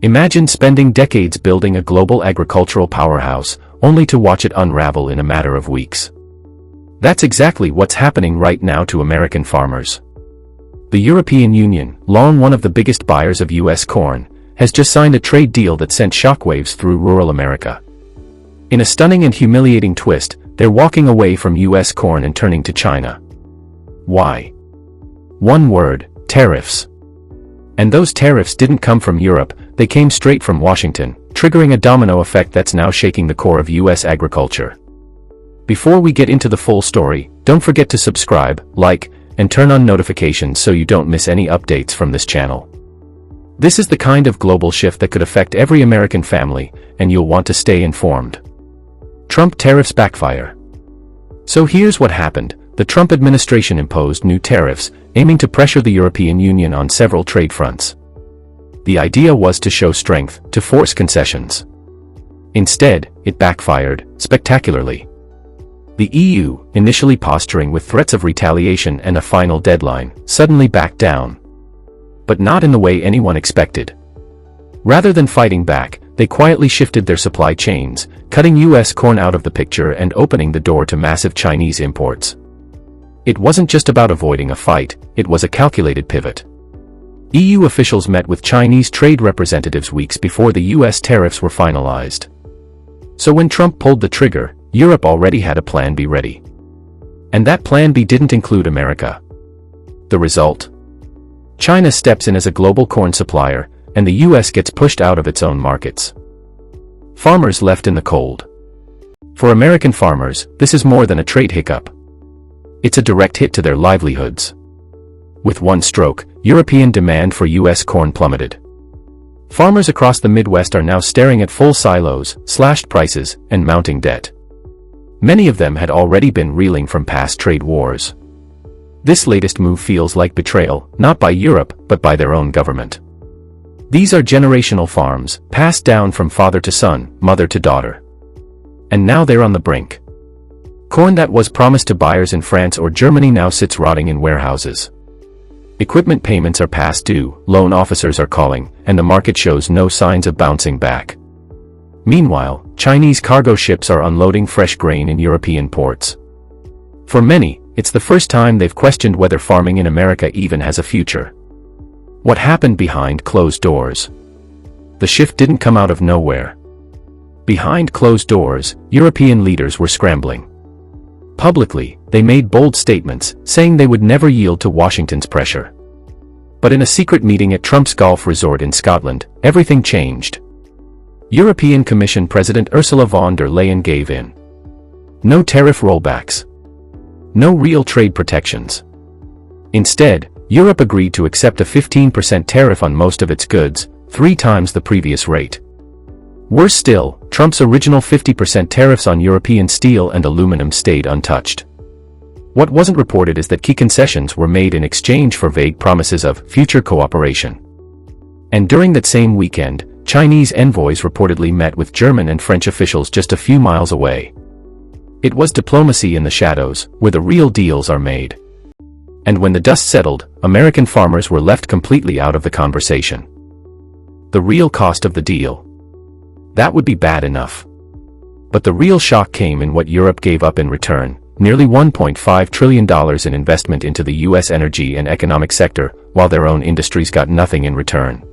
Imagine spending decades building a global agricultural powerhouse, only to watch it unravel in a matter of weeks. That's exactly what's happening right now to American farmers. The European Union, long one of the biggest buyers of U.S. corn, has just signed a trade deal that sent shockwaves through rural America. In a stunning and humiliating twist, they're walking away from U.S. corn and turning to China. Why? One word: tariffs. And those tariffs didn't come from Europe, they came straight from Washington, triggering a domino effect that's now shaking the core of U.S. agriculture. Before we get into the full story, don't forget to subscribe, like, and turn on notifications so you don't miss any updates from this channel. This is the kind of global shift that could affect every American family, and you'll want to stay informed. Trump tariffs backfire. So here's what happened. The Trump administration imposed new tariffs, aiming to pressure the European Union on several trade fronts. The idea was to show strength, to force concessions. Instead, it backfired, spectacularly. The EU, initially posturing with threats of retaliation and a final deadline, suddenly backed down. But not in the way anyone expected. Rather than fighting back, they quietly shifted their supply chains, cutting U.S. corn out of the picture and opening the door to massive Chinese imports. It wasn't just about avoiding a fight, it was a calculated pivot. EU officials met with Chinese trade representatives weeks before the U.S. tariffs were finalized. So when Trump pulled the trigger, Europe already had a Plan B ready. And that Plan B didn't include America. The result? China steps in as a global corn supplier, and the U.S. gets pushed out of its own markets. Farmers left in the cold. For American farmers, this is more than a trade hiccup. It's a direct hit to their livelihoods. With one stroke, European demand for U.S. corn plummeted. Farmers across the Midwest are now staring at full silos, slashed prices, and mounting debt. Many of them had already been reeling from past trade wars. This latest move feels like betrayal, not by Europe, but by their own government. These are generational farms, passed down from father to son, mother to daughter. And now they're on the brink. Corn that was promised to buyers in France or Germany now sits rotting in warehouses. Equipment payments are past due, loan officers are calling, and the market shows no signs of bouncing back. Meanwhile, Chinese cargo ships are unloading fresh grain in European ports. For many, it's the first time they've questioned whether farming in America even has a future. What happened behind closed doors? The shift didn't come out of nowhere. Behind closed doors, European leaders were scrambling. Publicly, they made bold statements, saying they would never yield to Washington's pressure. But in a secret meeting at Trump's golf resort in Scotland, everything changed. European Commission President Ursula von der Leyen gave in. No tariff rollbacks. No real trade protections. Instead, Europe agreed to accept a 15% tariff on most of its goods, 3 times the previous rate. Worse still, Trump's original 50% tariffs on European steel and aluminum stayed untouched. What wasn't reported is that key concessions were made in exchange for vague promises of future cooperation. And during that same weekend, Chinese envoys reportedly met with German and French officials just a few miles away. It was diplomacy in the shadows, where the real deals are made. And when the dust settled, American farmers were left completely out of the conversation. The real cost of the deal. That would be bad enough. But the real shock came in what Europe gave up in return, nearly $1.5 trillion in investment into the U.S. energy and economic sector, while their own industries got nothing in return.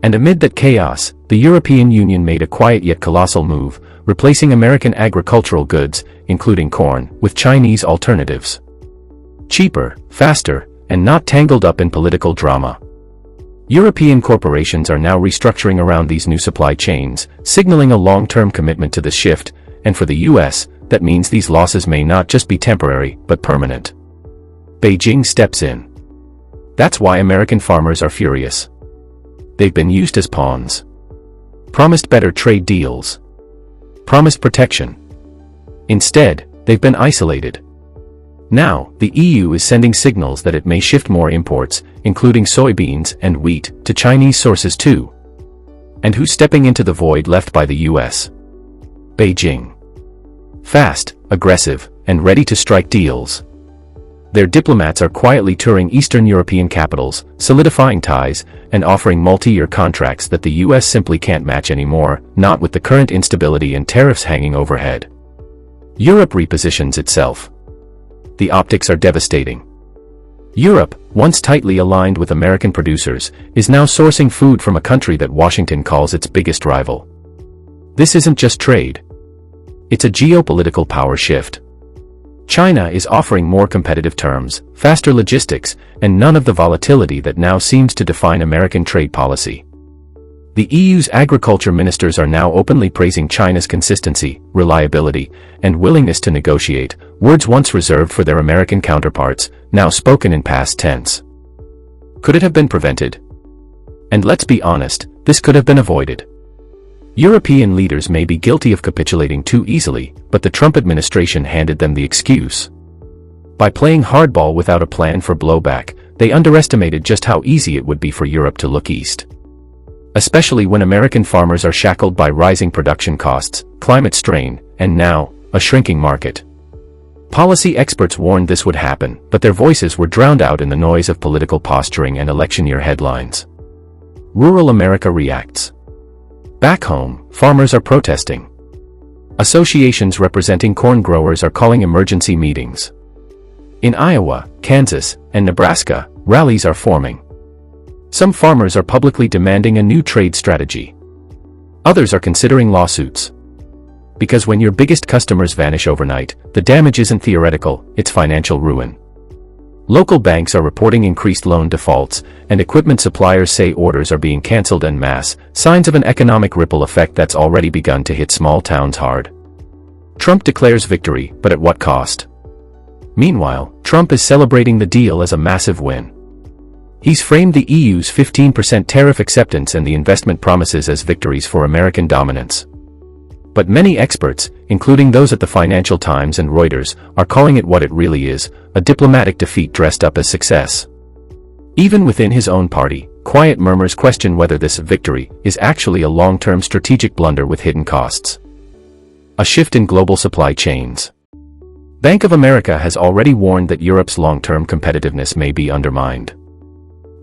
And amid that chaos, the European Union made a quiet yet colossal move, replacing American agricultural goods, including corn, with Chinese alternatives. Cheaper, faster, and not tangled up in political drama. European corporations are now restructuring around these new supply chains, signaling a long-term commitment to the shift, and for the U.S., that means these losses may not just be temporary, but permanent. Beijing steps in. That's why American farmers are furious. They've been used as pawns. Promised better trade deals. Promised protection. Instead, they've been isolated. Now, the EU is sending signals that it may shift more imports, including soybeans and wheat, to Chinese sources too. And who's stepping into the void left by the US? Beijing. Fast, aggressive, and ready to strike deals. Their diplomats are quietly touring Eastern European capitals, solidifying ties, and offering multi-year contracts that the US simply can't match anymore, not with the current instability and tariffs hanging overhead. Europe repositions itself. The optics are devastating. Europe, once tightly aligned with American producers, is now sourcing food from a country that Washington calls its biggest rival. This isn't just trade. It's a geopolitical power shift. China is offering more competitive terms, faster logistics, and none of the volatility that now seems to define American trade policy. The EU's agriculture ministers are now openly praising China's consistency, reliability, and willingness to negotiate, words once reserved for their American counterparts, now spoken in past tense. Could it have been prevented? And let's be honest, this could have been avoided. European leaders may be guilty of capitulating too easily, but the Trump administration handed them the excuse. By playing hardball without a plan for blowback, they underestimated just how easy it would be for Europe to look east. Especially when American farmers are shackled by rising production costs, climate strain, and now, a shrinking market. Policy experts warned this would happen, but their voices were drowned out in the noise of political posturing and election year headlines. Rural America reacts. Back home, farmers are protesting. Associations representing corn growers are calling emergency meetings. In Iowa, Kansas, and Nebraska, rallies are forming. Some farmers are publicly demanding a new trade strategy. Others are considering lawsuits. Because when your biggest customers vanish overnight, the damage isn't theoretical, it's financial ruin. Local banks are reporting increased loan defaults, and equipment suppliers say orders are being cancelled en masse, signs of an economic ripple effect that's already begun to hit small towns hard. Trump declares victory, but at what cost? Meanwhile, Trump is celebrating the deal as a massive win. He's framed the EU's 15% tariff acceptance and the investment promises as victories for American dominance. But many experts, including those at the Financial Times and Reuters, are calling it what it really is, a diplomatic defeat dressed up as success. Even within his own party, quiet murmurs question whether this victory is actually a long-term strategic blunder with hidden costs. A shift in global supply chains. Bank of America has already warned that Europe's long-term competitiveness may be undermined.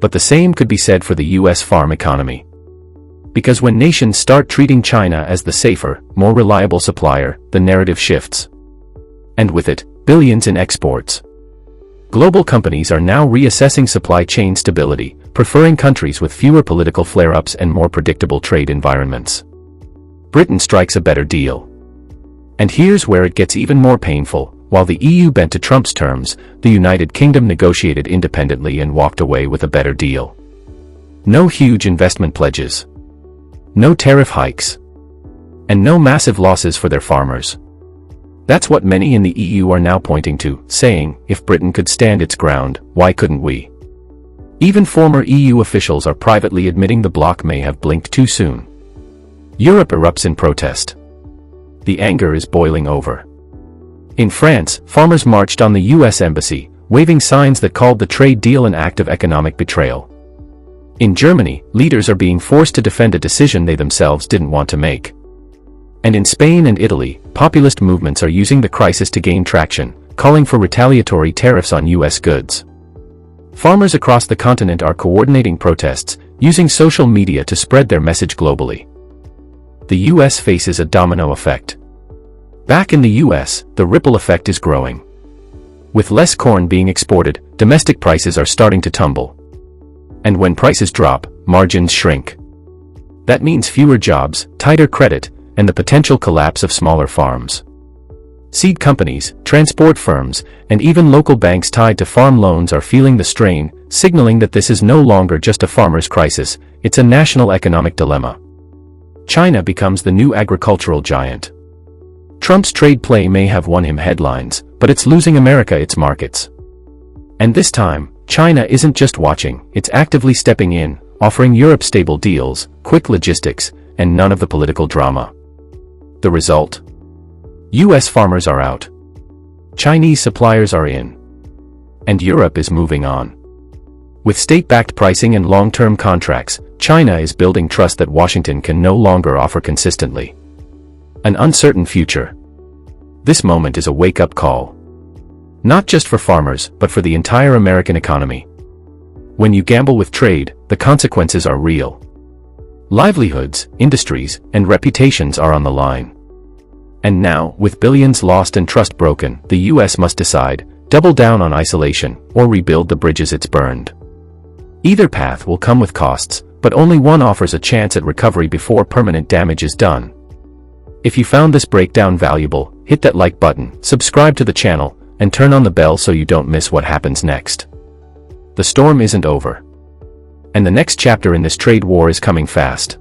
But the same could be said for the US farm economy. Because when nations start treating China as the safer, more reliable supplier, the narrative shifts. And with it, billions in exports. Global companies are now reassessing supply chain stability, preferring countries with fewer political flare-ups and more predictable trade environments. Britain strikes a better deal. And here's where it gets even more painful. While the EU bent to Trump's terms, the United Kingdom negotiated independently and walked away with a better deal. No huge investment pledges. No tariff hikes. And no massive losses for their farmers. That's what many in the EU are now pointing to, saying, if Britain could stand its ground, why couldn't we? Even former EU officials are privately admitting the bloc may have blinked too soon. Europe erupts in protest. The anger is boiling over. In France, farmers marched on the US embassy, waving signs that called the trade deal an act of economic betrayal. In Germany, leaders are being forced to defend a decision they themselves didn't want to make. And in Spain and Italy, populist movements are using the crisis to gain traction, calling for retaliatory tariffs on US goods. Farmers across the continent are coordinating protests, using social media to spread their message globally. The US faces a domino effect. Back in the US, the ripple effect is growing. With less corn being exported, domestic prices are starting to tumble. And when prices drop, margins shrink. That means fewer jobs, tighter credit, and the potential collapse of smaller farms. Seed companies, transport firms, and even local banks tied to farm loans are feeling the strain, signaling that this is no longer just a farmer's crisis, it's a national economic dilemma. China becomes the new agricultural giant. Trump's trade play may have won him headlines, but it's losing America its markets. And this time, China isn't just watching, it's actively stepping in, offering Europe stable deals, quick logistics, and none of the political drama. The result? US farmers are out. Chinese suppliers are in. And Europe is moving on. With state-backed pricing and long-term contracts, China is building trust that Washington can no longer offer consistently. An uncertain future. This moment is a wake-up call. Not just for farmers, but for the entire American economy. When you gamble with trade, the consequences are real. Livelihoods, industries, and reputations are on the line. And now, with billions lost and trust broken, the US must decide, double down on isolation, or rebuild the bridges it's burned. Either path will come with costs, but only one offers a chance at recovery before permanent damage is done. If you found this breakdown valuable, hit that like button, subscribe to the channel, and turn on the bell so you don't miss what happens next. The storm isn't over. And the next chapter in this trade war is coming fast.